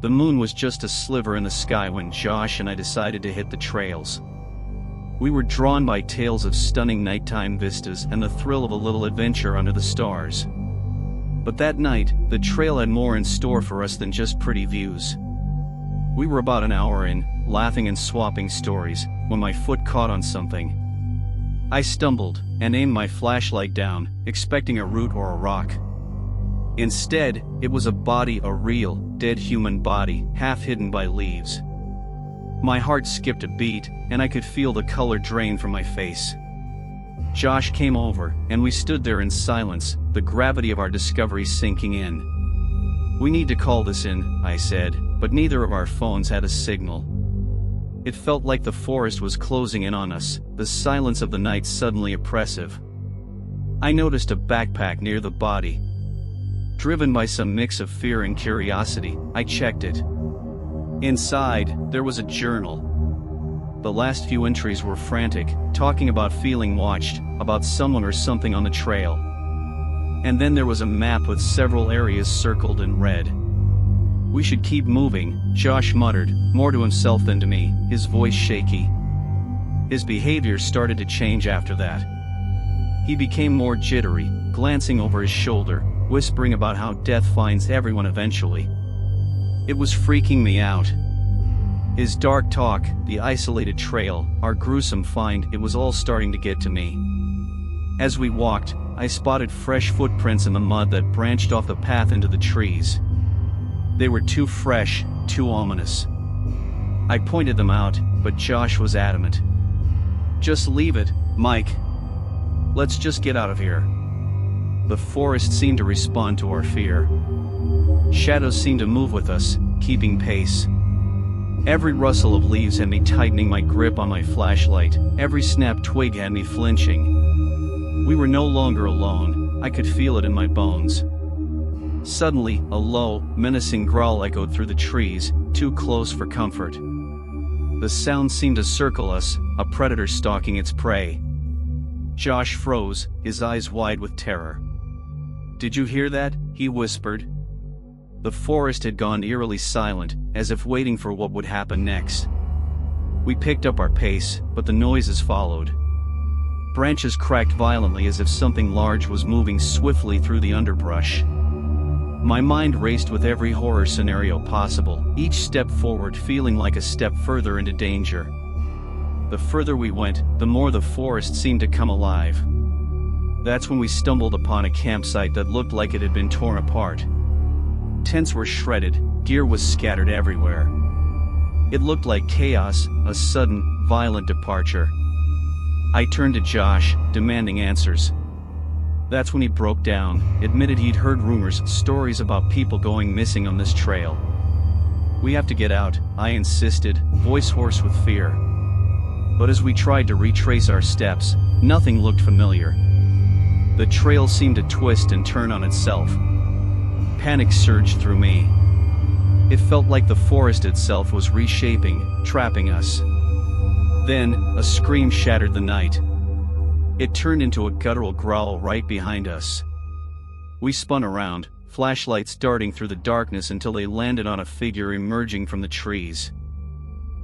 The moon was just a sliver in the sky when Josh and I decided to hit the trails. We were drawn by tales of stunning nighttime vistas and the thrill of a little adventure under the stars. But that night, the trail had more in store for us than just pretty views. We were about an hour in, laughing and swapping stories, when my foot caught on something. I stumbled, and aimed my flashlight down, expecting a root or a rock. Instead, it was a body, a real, dead human body, half hidden by leaves. My heart skipped a beat, and I could feel the color drain from my face. Josh came over, and we stood there in silence, the gravity of our discovery sinking in. "We need to call this in," I said, but neither of our phones had a signal. It felt like the forest was closing in on us, the silence of the night suddenly oppressive. I noticed a backpack near the body. Driven by some mix of fear and curiosity, I checked it. Inside, there was a journal. The last few entries were frantic, talking about feeling watched, about someone or something on the trail. And then there was a map with several areas circled in red. "We should keep moving," Josh muttered, more to himself than to me, his voice shaky. His behavior started to change after that. He became more jittery, glancing over his shoulder, whispering about how death finds everyone eventually. It was freaking me out. His dark talk, the isolated trail, our gruesome find, it was all starting to get to me. As we walked, I spotted fresh footprints in the mud that branched off the path into the trees. They were too fresh, too ominous. I pointed them out, but Josh was adamant. "Just leave it, Mike. Let's just get out of here." The forest seemed to respond to our fear. Shadows seemed to move with us, keeping pace. Every rustle of leaves had me tightening my grip on my flashlight, every snapped twig had me flinching. We were no longer alone, I could feel it in my bones. Suddenly, a low, menacing growl echoed through the trees, too close for comfort. The sound seemed to circle us, a predator stalking its prey. Josh froze, his eyes wide with terror. "Did you hear that?" he whispered. The forest had gone eerily silent, as if waiting for what would happen next. We picked up our pace, but the noises followed. Branches cracked violently as if something large was moving swiftly through the underbrush. My mind raced with every horror scenario possible, each step forward feeling like a step further into danger. The further we went, the more the forest seemed to come alive. That's when we stumbled upon a campsite that looked like it had been torn apart. Tents were shredded, gear was scattered everywhere. It looked like chaos, a sudden, violent departure. I turned to Josh, demanding answers. That's when he broke down, admitted he'd heard rumors, stories about people going missing on this trail. "We have to get out," I insisted, voice hoarse with fear. But as we tried to retrace our steps, nothing looked familiar. The trail seemed to twist and turn on itself. Panic surged through me. It felt like the forest itself was reshaping, trapping us. Then, a scream shattered the night. It turned into a guttural growl right behind us. We spun around, flashlights darting through the darkness until they landed on a figure emerging from the trees.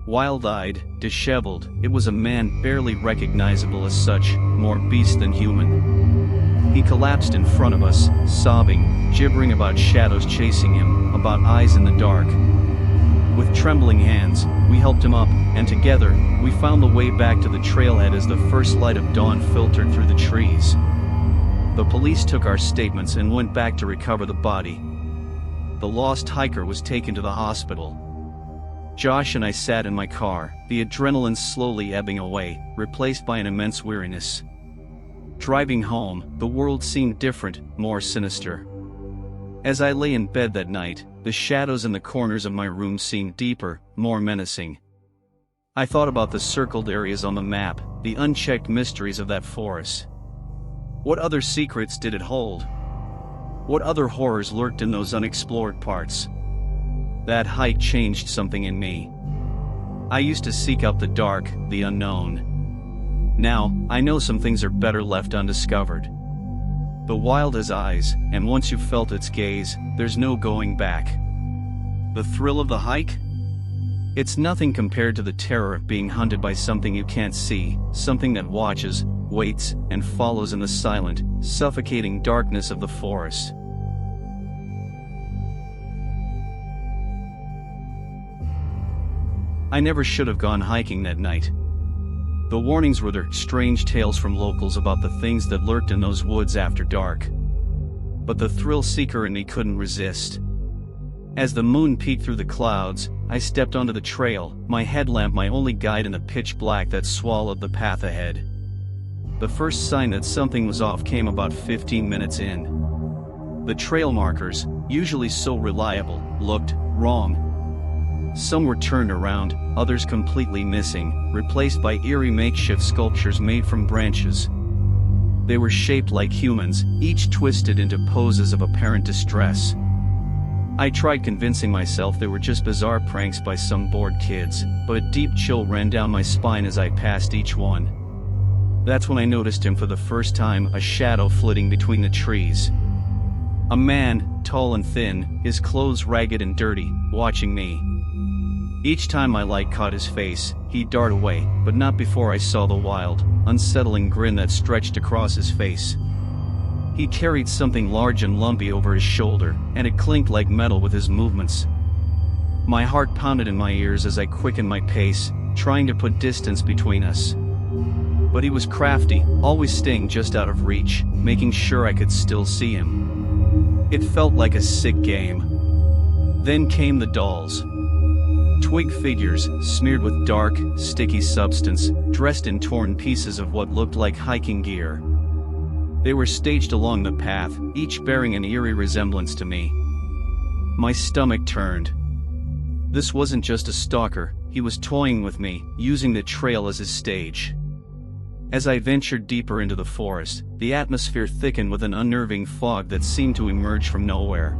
Wild-eyed, disheveled, it was a man barely recognizable as such, more beast than human. He collapsed in front of us, sobbing, gibbering about shadows chasing him, about eyes in the dark. With trembling hands, we helped him up, and together, we found the way back to the trailhead as the first light of dawn filtered through the trees. The police took our statements and went back to recover the body. The lost hiker was taken to the hospital. Josh and I sat in my car, the adrenaline slowly ebbing away, replaced by an immense weariness. Driving home, the world seemed different, more sinister. As I lay in bed that night, the shadows in the corners of my room seemed deeper, more menacing. I thought about the circled areas on the map, the unchecked mysteries of that forest. What other secrets did it hold? What other horrors lurked in those unexplored parts? That hike changed something in me. I used to seek out the dark, the unknown. Now, I know some things are better left undiscovered. The wild has eyes, and once you've felt its gaze, there's no going back. The thrill of the hike? It's nothing compared to the terror of being hunted by something you can't see, something that watches, waits, and follows in the silent, suffocating darkness of the forest. I never should have gone hiking that night. The warnings were there, strange tales from locals about the things that lurked in those woods after dark. But the thrill seeker in me couldn't resist. As the moon peeked through the clouds, I stepped onto the trail, my headlamp my only guide in the pitch black that swallowed the path ahead. The first sign that something was off came about 15 minutes in. The trail markers, usually so reliable, looked wrong. Some were turned around, others completely missing, replaced by eerie makeshift sculptures made from branches. They were shaped like humans, each twisted into poses of apparent distress. I tried convincing myself they were just bizarre pranks by some bored kids, but a deep chill ran down my spine as I passed each one. That's when I noticed him for the first time, a shadow flitting between the trees. A man, tall and thin, his clothes ragged and dirty, watching me. Each time my light caught his face, he'd dart away, but not before I saw the wild, unsettling grin that stretched across his face. He carried something large and lumpy over his shoulder, and it clinked like metal with his movements. My heart pounded in my ears as I quickened my pace, trying to put distance between us. But he was crafty, always staying just out of reach, making sure I could still see him. It felt like a sick game. Then came the dolls. Twig figures, smeared with dark, sticky substance, dressed in torn pieces of what looked like hiking gear. They were staged along the path, each bearing an eerie resemblance to me. My stomach turned. This wasn't just a stalker, he was toying with me, using the trail as his stage. As I ventured deeper into the forest, the atmosphere thickened with an unnerving fog that seemed to emerge from nowhere.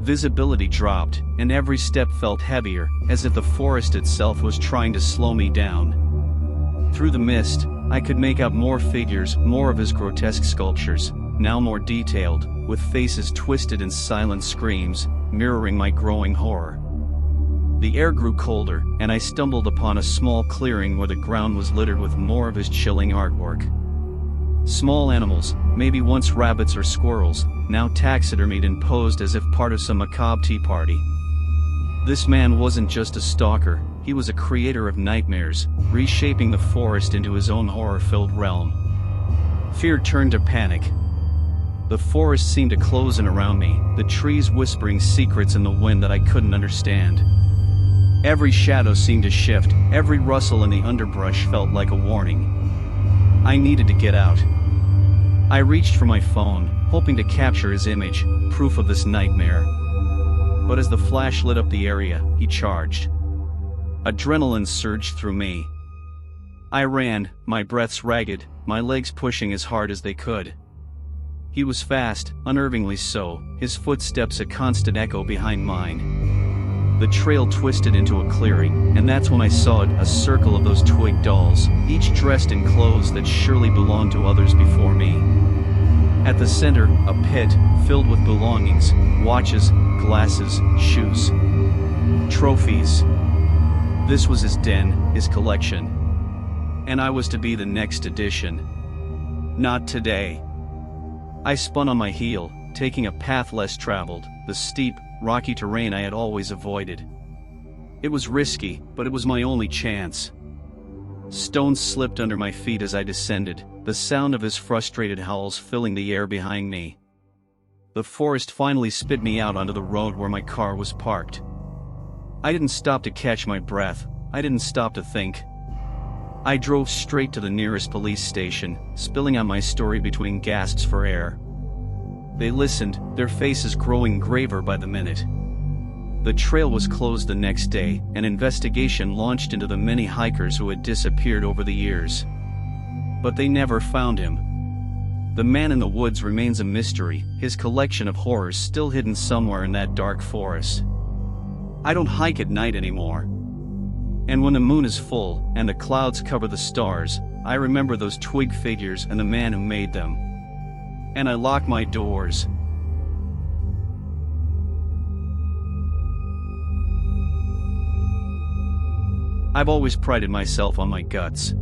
Visibility dropped, and every step felt heavier, as if the forest itself was trying to slow me down. Through the mist, I could make out more figures, more of his grotesque sculptures, now more detailed, with faces twisted in silent screams, mirroring my growing horror. The air grew colder, and I stumbled upon a small clearing where the ground was littered with more of his chilling artwork. Small animals, maybe once rabbits or squirrels, now taxidermied and posed as if part of some macabre tea party. This man wasn't just a stalker, he was a creator of nightmares, reshaping the forest into his own horror-filled realm. Fear turned to panic. The forest seemed to close in around me, the trees whispering secrets in the wind that I couldn't understand. Every shadow seemed to shift, every rustle in the underbrush felt like a warning. I needed to get out. I reached for my phone, hoping to capture his image, proof of this nightmare. But as the flash lit up the area, he charged. Adrenaline surged through me. I ran, my breaths ragged, my legs pushing as hard as they could. He was fast, unnervingly so, his footsteps a constant echo behind mine. The trail twisted into a clearing, and that's when I saw it, a circle of those twig dolls, each dressed in clothes that surely belonged to others before me. At the center, a pit, filled with belongings, watches, glasses, shoes. Trophies. This was his den, his collection. And I was to be the next addition. Not today. I spun on my heel, taking a path less traveled, the steep, rocky terrain I had always avoided. It was risky, but it was my only chance. Stones slipped under my feet as I descended, the sound of his frustrated howls filling the air behind me. The forest finally spit me out onto the road where my car was parked. I didn't stop to catch my breath, I didn't stop to think. I drove straight to the nearest police station, spilling out my story between gasps for air. They listened, their faces growing graver by the minute. The trail was closed the next day, an investigation launched into the many hikers who had disappeared over the years. But they never found him. The man in the woods remains a mystery, his collection of horrors still hidden somewhere in that dark forest. I don't hike at night anymore. And when the moon is full, and the clouds cover the stars, I remember those twig figures and the man who made them. And I lock my doors. I've always prided myself on my guts.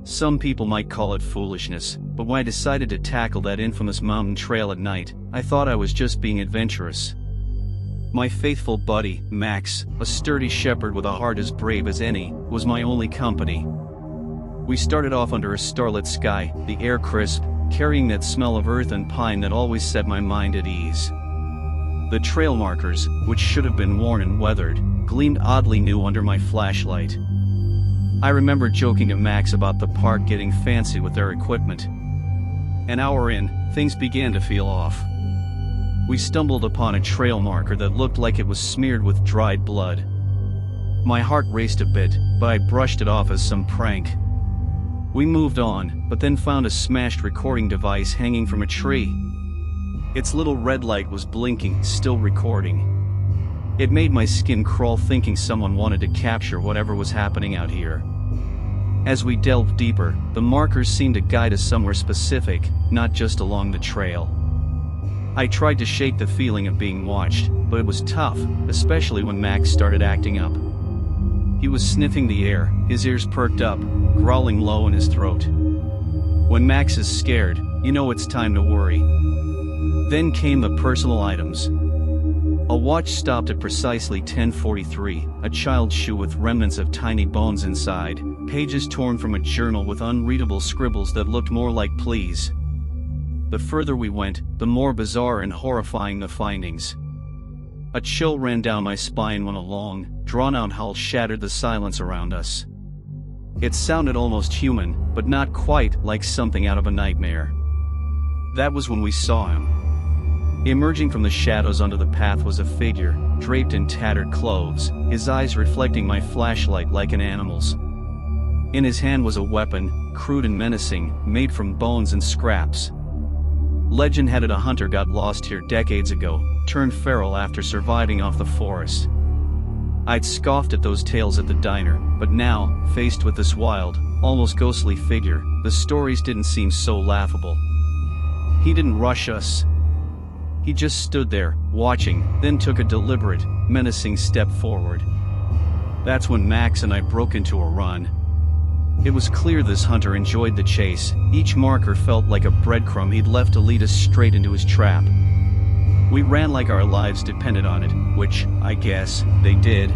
Some people might call it foolishness, but when I decided to tackle that infamous mountain trail at night, I thought I was just being adventurous. My faithful buddy, Max, a sturdy shepherd with a heart as brave as any, was my only company. We started off under a starlit sky, the air crisp, carrying that smell of earth and pine that always set my mind at ease. The trail markers, which should have been worn and weathered, gleamed oddly new under my flashlight. I remember joking to Max about the park getting fancy with their equipment. An hour in, things began to feel off. We stumbled upon a trail marker that looked like it was smeared with dried blood. My heart raced a bit, but I brushed it off as some prank. We moved on, but then found a smashed recording device hanging from a tree. Its little red light was blinking, still recording. It made my skin crawl thinking someone wanted to capture whatever was happening out here. As we delved deeper, the markers seemed to guide us somewhere specific, not just along the trail. I tried to shake the feeling of being watched, but it was tough, especially when Max started acting up. He was sniffing the air, his ears perked up, growling low in his throat. When Max is scared, you know it's time to worry. Then came the personal items. A watch stopped at precisely 10:43, a child's shoe with remnants of tiny bones inside, pages torn from a journal with unreadable scribbles that looked more like pleas. The further we went, the more bizarre and horrifying the findings. A chill ran down my spine when a long, drawn-out howl shattered the silence around us. It sounded almost human, but not quite like something out of a nightmare. That was when we saw him. Emerging from the shadows onto the path was a figure, draped in tattered clothes, his eyes reflecting my flashlight like an animal's. In his hand was a weapon, crude and menacing, made from bones and scraps. Legend had it a hunter got lost here decades ago, turned feral after surviving off the forest. I'd scoffed at those tales at the diner, but now, faced with this wild, almost ghostly figure, the stories didn't seem so laughable. He didn't rush us. He just stood there, watching, then took a deliberate, menacing step forward. That's when Max and I broke into a run. It was clear this hunter enjoyed the chase. Each marker felt like a breadcrumb he'd left to lead us straight into his trap. We ran like our lives depended on it, which, I guess, they did.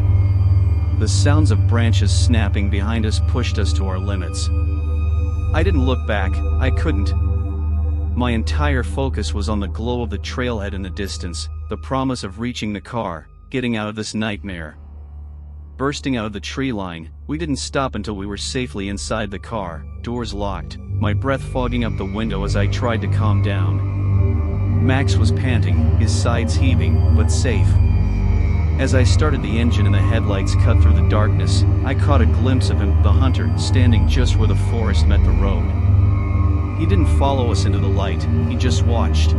The sounds of branches snapping behind us pushed us to our limits. I didn't look back, I couldn't. My entire focus was on the glow of the trailhead in the distance, the promise of reaching the car, getting out of this nightmare. Bursting out of the tree line, we didn't stop until we were safely inside the car, doors locked, my breath fogging up the window as I tried to calm down. Max was panting, his sides heaving, but safe. As I started the engine and the headlights cut through the darkness, I caught a glimpse of him, the hunter, standing just where the forest met the road. He didn't follow us into the light, he just watched.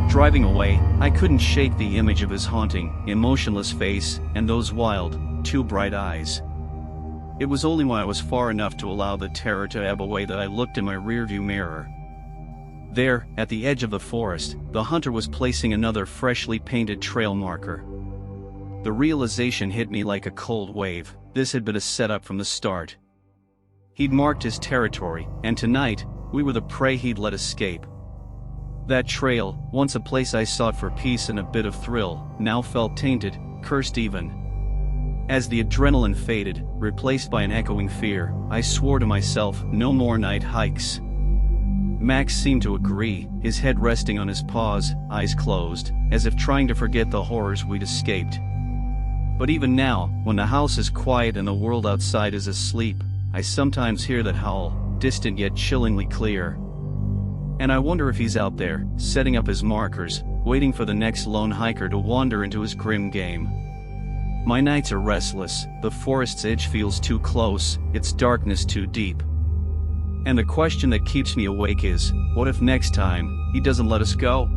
Driving away, I couldn't shake the image of his haunting, emotionless face, and those wild, too bright eyes. It was only when I was far enough to allow the terror to ebb away that I looked in my rearview mirror. There, at the edge of the forest, the hunter was placing another freshly painted trail marker. The realization hit me like a cold wave. This had been a setup from the start. He'd marked his territory, and tonight, we were the prey he'd let escape. That trail, once a place I sought for peace and a bit of thrill, now felt tainted, cursed even. As the adrenaline faded, replaced by an echoing fear, I swore to myself, no more night hikes. Max seemed to agree, his head resting on his paws, eyes closed, as if trying to forget the horrors we'd escaped. But even now, when the house is quiet and the world outside is asleep, I sometimes hear that howl, distant yet chillingly clear. And I wonder if he's out there, setting up his markers, waiting for the next lone hiker to wander into his grim game. My nights are restless, the forest's edge feels too close, its darkness too deep. And the question that keeps me awake is, what if next time, he doesn't let us go?